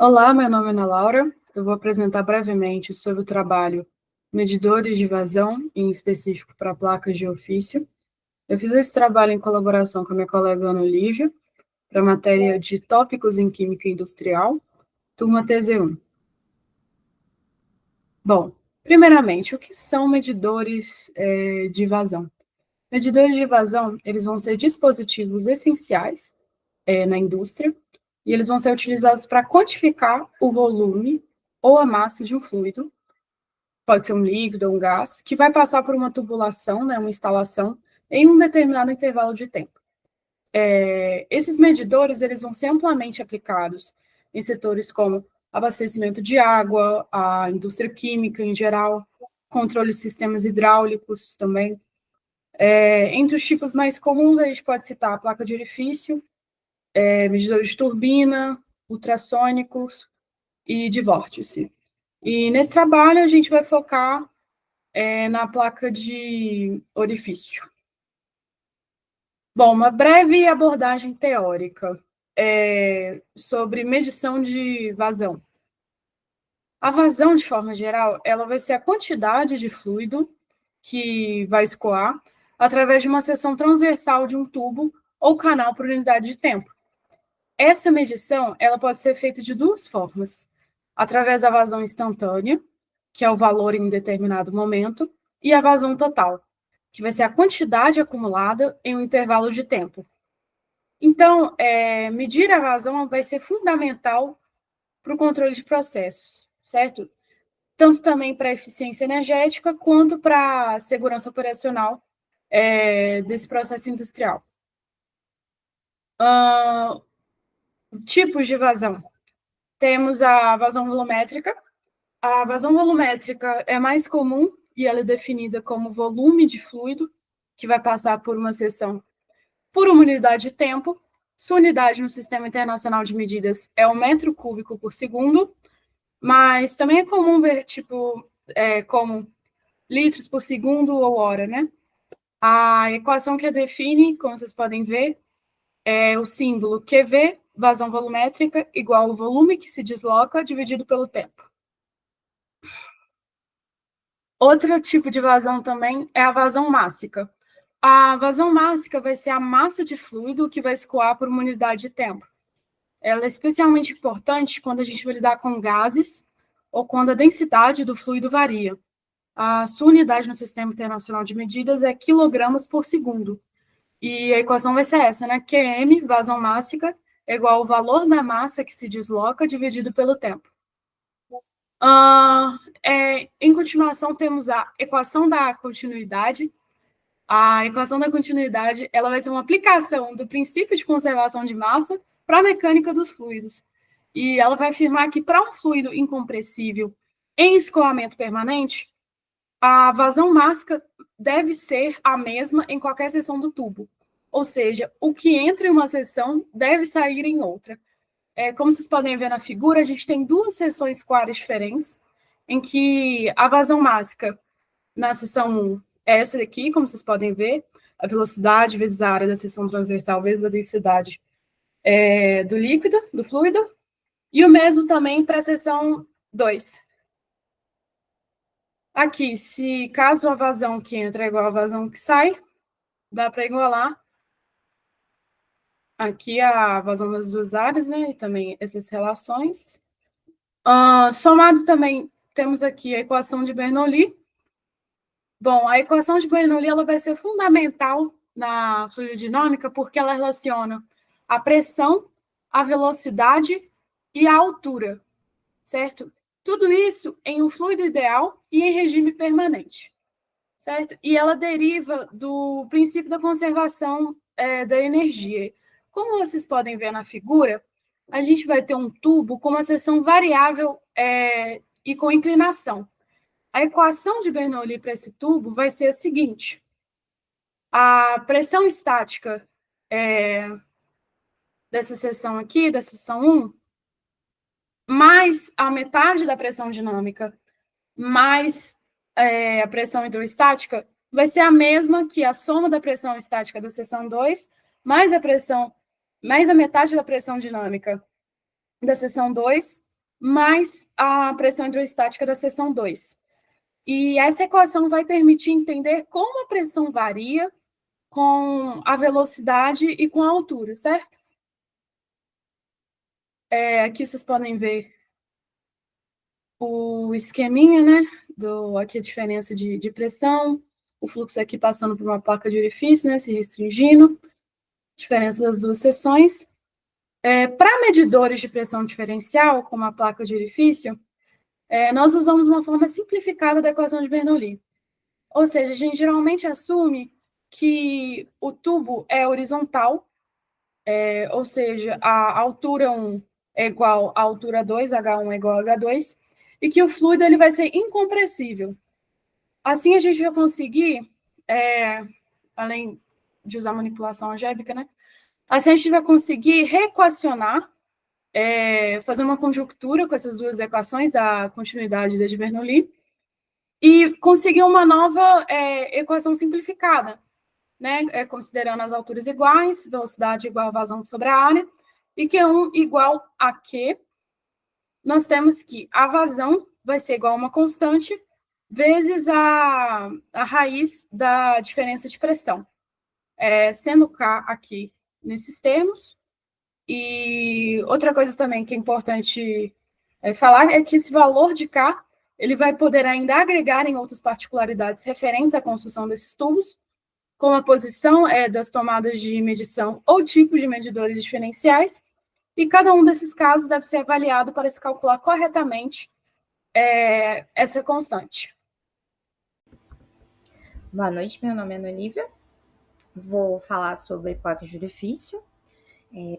Olá, meu nome é Ana Laura. Eu vou apresentar brevemente sobre o trabalho Medidores de Vazão, em específico para placas de ofício. Eu fiz esse trabalho em colaboração com a minha colega Ana Olívia, para a matéria de Tópicos em Química Industrial, turma TZ1. Bom, primeiramente, o que são medidores de vazão? Medidores de vazão, eles vão ser dispositivos essenciais na indústria, e eles vão ser utilizados para quantificar o volume ou a massa de um fluido, pode ser um líquido ou um gás, que vai passar por uma tubulação, né, uma instalação, em um determinado intervalo de tempo. Esses medidores, eles vão ser amplamente aplicados em setores como abastecimento de água, a indústria química em geral, controle de sistemas hidráulicos também. Entre os tipos mais comuns, a gente pode citar a placa de orifício, medidores de turbina, ultrassônicos e de vórtice. E nesse trabalho a gente vai focar na placa de orifício. Bom, uma breve abordagem teórica sobre medição de vazão. A vazão, de forma geral, ela vai ser a quantidade de fluido que vai escoar através de uma seção transversal de um tubo ou canal por unidade de tempo. Essa medição ela pode ser feita de duas formas: através da vazão instantânea, que é o valor em um determinado momento, e a vazão total, que vai ser a quantidade acumulada em um intervalo de tempo. Então, medir a vazão vai ser fundamental para o controle de processos, certo? Tanto também para a eficiência energética, quanto para a segurança operacional desse processo industrial. Tipos de vazão. Temos a vazão volumétrica. A vazão volumétrica é mais comum e ela é definida como volume de fluido que vai passar por uma seção por uma unidade de tempo. Sua unidade no Sistema Internacional de Medidas é o metro cúbico por segundo, mas também é comum ver, como litros por segundo ou hora, né? A equação que a define, como vocês podem ver, é o símbolo QV, vazão volumétrica, igual ao volume que se desloca dividido pelo tempo. Outro tipo de vazão também é a vazão mássica. A vazão mássica vai ser a massa de fluido que vai escoar por uma unidade de tempo. Ela é especialmente importante quando a gente vai lidar com gases ou quando a densidade do fluido varia. A sua unidade no Sistema Internacional de Medidas é quilogramas por segundo. E a equação vai ser essa, né? QM, vazão mássica, é igual ao valor da massa que se desloca dividido pelo tempo. Em continuação, temos a equação da continuidade. A equação da continuidade ela vai ser uma aplicação do princípio de conservação de massa para a mecânica dos fluidos. E ela vai afirmar que para um fluido incompressível em escoamento permanente, a vazão mássica deve ser a mesma em qualquer seção do tubo. Ou seja, o que entra em uma seção deve sair em outra. Como vocês podem ver na figura, a gente tem duas seções quadras diferentes, em que a vazão mássica na seção 1 é essa daqui, como vocês podem ver, a velocidade vezes a área da seção transversal vezes a densidade do líquido, do fluido, e o mesmo também para a seção 2. Aqui, se caso a vazão que entra é igual à vazão que sai, dá para igualar aqui a vazão das duas áreas, né, e também essas relações. Somado também, temos aqui a equação de Bernoulli. Bom, a equação de Bernoulli ela vai ser fundamental na fluidodinâmica porque ela relaciona a pressão, a velocidade e a altura, certo? Tudo isso em um fluido ideal e em regime permanente, certo? E ela deriva do princípio da conservação da energia. Como vocês podem ver na figura, a gente vai ter um tubo com uma seção variável e com inclinação. A equação de Bernoulli para esse tubo vai ser a seguinte: a pressão estática dessa seção aqui, da seção 1, mais a metade da pressão dinâmica, mais a pressão hidrostática, vai ser a mesma que a soma da pressão estática da seção 2, mais a metade da pressão dinâmica da seção 2, mais a pressão hidrostática da seção 2. E essa equação vai permitir entender como a pressão varia com a velocidade e com a altura, certo? Aqui vocês podem ver o esqueminha, né? Aqui a diferença de pressão, o fluxo aqui passando por uma placa de orifício, né? Se restringindo, diferença das duas seções. Para medidores de pressão diferencial, como a placa de orifício, nós usamos uma forma simplificada da equação de Bernoulli. Ou seja, a gente geralmente assume que o tubo é horizontal, ou seja, a altura 1 é igual à altura 2, H1 é igual a H2, e que o fluido ele vai ser incompressível. Assim, a gente vai conseguir, além de usar manipulação algébrica, né? Assim, a gente vai conseguir reequacionar, fazer uma conjuntura com essas duas equações da continuidade da de Bernoulli e conseguir uma nova equação simplificada, né? Considerando as alturas iguais, velocidade igual a vazão sobre a área, e Q1 igual a Q, nós temos que a vazão vai ser igual a uma constante vezes a raiz da diferença de pressão, sendo K aqui nesses termos. E outra coisa também que é importante falar é que esse valor de K ele vai poder ainda agregar em outras particularidades referentes à construção desses tubos, como a posição das tomadas de medição ou tipos de medidores diferenciais, e cada um desses casos deve ser avaliado para se calcular corretamente essa constante. Boa noite, meu nome é Ana Olivia. Vou falar sobre placas de orifício.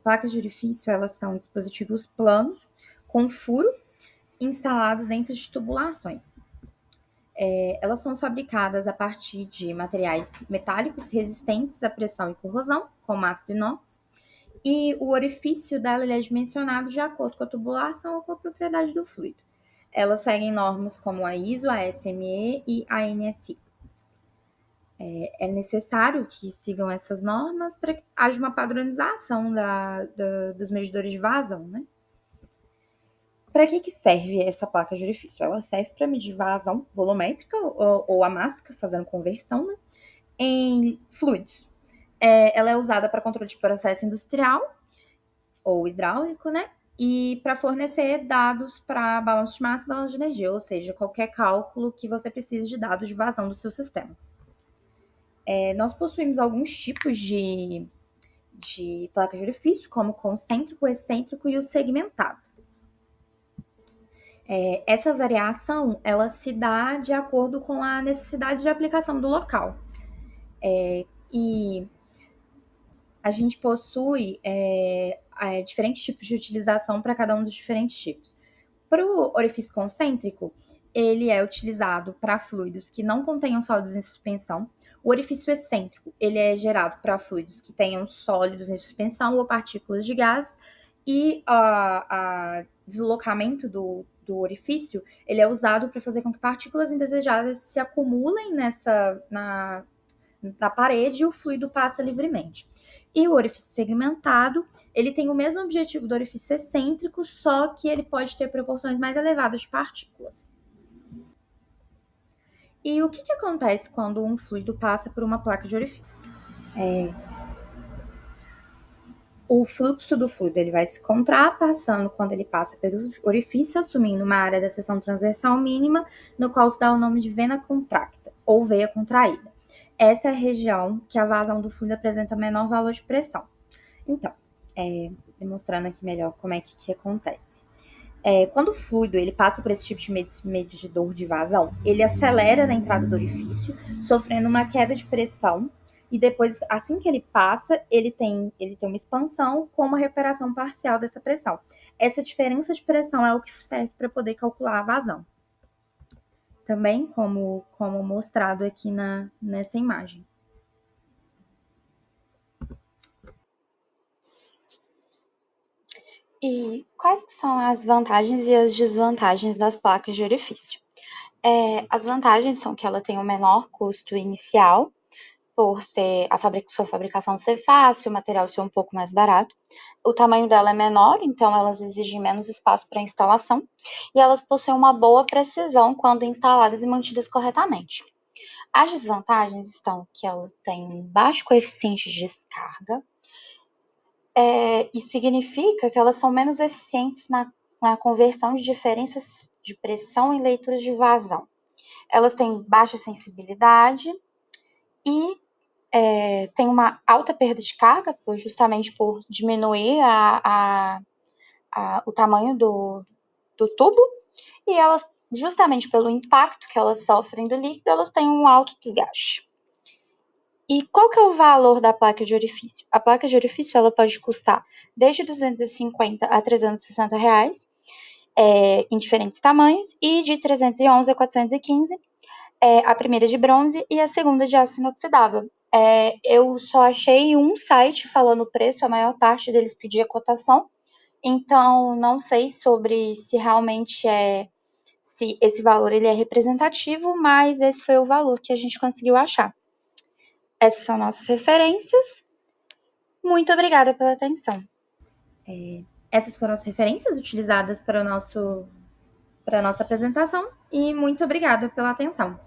Placas de orifício, elas são dispositivos planos com furo instalados dentro de tubulações. Elas são fabricadas a partir de materiais metálicos resistentes à pressão e corrosão, como aço inox, e o orifício dela é dimensionado de acordo com a tubulação ou com a propriedade do fluido. Elas seguem normas como a ISO, a SME e a ANSI. É necessário que sigam essas normas para que haja uma padronização dos medidores de vazão, né? Para que serve essa placa de orifício? Ela serve para medir vazão volumétrica ou amássica, fazendo conversão, né, em fluidos. Ela é usada para controle de processo industrial ou hidráulico, né? E para fornecer dados para balanço de massa e balanço de energia, ou seja, qualquer cálculo que você precise de dados de vazão do seu sistema. Nós possuímos alguns tipos de placa de orifício, como o concêntrico, o excêntrico e o segmentado. Essa variação, ela se dá de acordo com a necessidade de aplicação do local. E a gente possui diferentes tipos de utilização para cada um dos diferentes tipos. Para o orifício concêntrico, ele é utilizado para fluidos que não contenham sólidos em suspensão. O orifício excêntrico, ele é gerado para fluidos que tenham sólidos em suspensão ou partículas de gás. E o deslocamento do orifício, ele é usado para fazer com que partículas indesejadas se acumulem na parede e o fluido passa livremente. E o orifício segmentado, ele tem o mesmo objetivo do orifício excêntrico, só que ele pode ter proporções mais elevadas de partículas. E o que acontece quando um fluido passa por uma placa de orifício? O fluxo do fluido ele vai se contrapassando quando ele passa pelo orifício, assumindo uma área da seção transversal mínima, no qual se dá o nome de vena contracta, ou veia contraída. Essa é a região que a vazão do fluido apresenta menor valor de pressão. Então, demonstrando aqui melhor como é que acontece. Quando o fluido ele passa por esse tipo de medidor de vazão, ele acelera na entrada do orifício, sofrendo uma queda de pressão, e depois, assim que ele passa, ele tem uma expansão com uma recuperação parcial dessa pressão. Essa diferença de pressão é o que serve para poder calcular a vazão. Também, como mostrado aqui nessa imagem. E quais são as vantagens e as desvantagens das placas de orifício? As vantagens são que ela tem um menor custo inicial, por ser sua fabricação ser fácil, o material ser um pouco mais barato. O tamanho dela é menor, então elas exigem menos espaço para instalação e elas possuem uma boa precisão quando instaladas e mantidas corretamente. As desvantagens estão que elas têm um baixo coeficiente de descarga, e significa que elas são menos eficientes na conversão de diferenças de pressão em leituras de vazão. Elas têm baixa sensibilidade e têm uma alta perda de carga, justamente por diminuir o tamanho do tubo, e elas, justamente pelo impacto que elas sofrem do líquido, elas têm um alto desgaste. E qual que é o valor da placa de orifício? A placa de orifício ela pode custar desde 250 a 360 reais, em diferentes tamanhos, e de 311 a 415, a primeira de bronze e a segunda de aço inoxidável. Eu só achei um site falando o preço, a maior parte deles pedia cotação, então não sei sobre se realmente se esse valor ele é representativo, mas esse foi o valor que a gente conseguiu achar. Essas são nossas referências. Muito obrigada pela atenção. Essas foram as referências utilizadas para a nossa apresentação e muito obrigada pela atenção.